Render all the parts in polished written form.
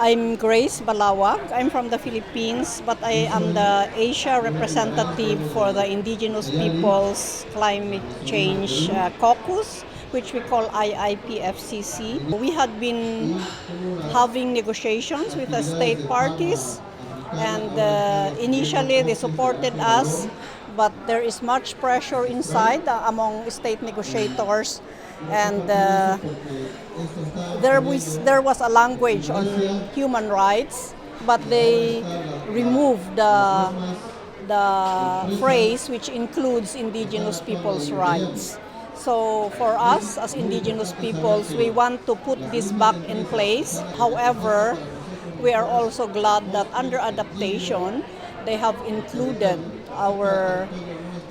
I'm Grace Balawag. I'm from the Philippines, but I am the Asia representative for the Indigenous Peoples Climate Change Caucus, which we call IIPFCC. We had been having negotiations with the state parties, and initially they supported us, but there is much pressure inside among state negotiators, and there was a language on human rights, but they removed the phrase which includes indigenous people's rights. So for us as indigenous peoples, we want to put this back in place. However, we are also glad that under adaptation, they have included our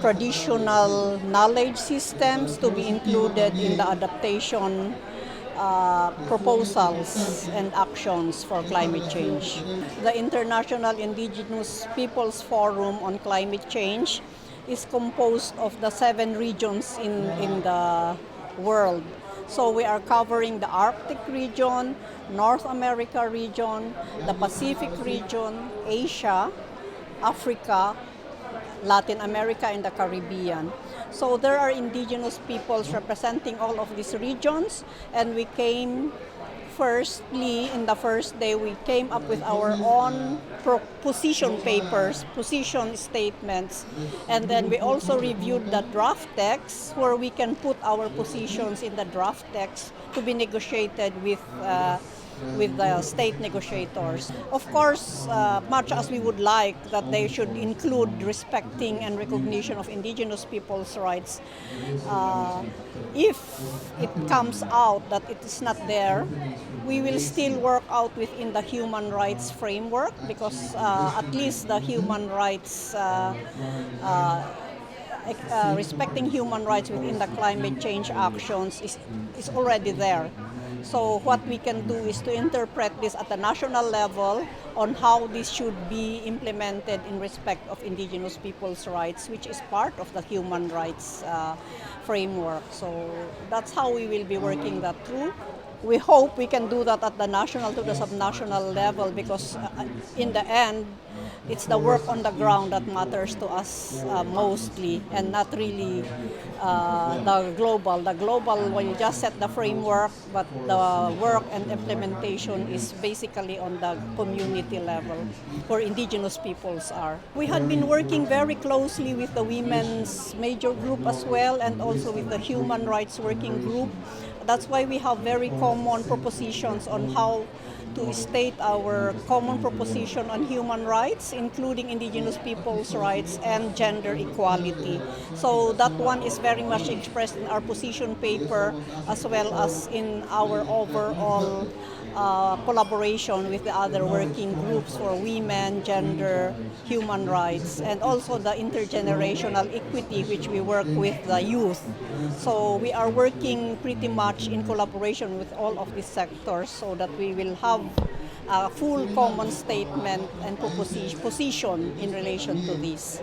traditional knowledge systems to be included in the adaptation proposals and actions for climate change. The International Indigenous Peoples Forum on Climate Change is composed of the 7 regions in the world. So we are covering the Arctic region, North America region, the Pacific region, Asia, Africa, Latin America, and the Caribbean. So there are indigenous peoples representing all of these regions, and we came firstly, in the first day, we came up with our own position papers, position statements, and then we also reviewed the draft text where we can put our positions in the draft text to be negotiated with the state negotiators. Of course, much as we would like that they should include respecting and recognition of indigenous people's rights, if it comes out that it is not there, we will still work out within the human rights framework, because at least the human rights respecting human rights within the climate change actions is already there. So what we can do is to interpret this at the national level on how this should be implemented in respect of indigenous people's rights, which is part of the human rights framework. So that's how we will be working that through. We hope we can do that at the national to the subnational level, because in the end, it's the work on the ground that matters to us mostly, and not really the global. The global will just set the framework, but the work and implementation is basically on the community level where indigenous peoples are. We had been working very closely with the women's major group as well, and also with the human rights working group. That's why we have very common propositions on how to state our common proposition on human rights, including indigenous people's rights and gender equality. So that one is very much expressed in our position paper, as well as in our overall collaboration with the other working groups for women, gender, human rights, and also the intergenerational equity, which we work with the youth. So we are working pretty much in collaboration with all of these sectors, so that we will have a full common statement and position in relation to this.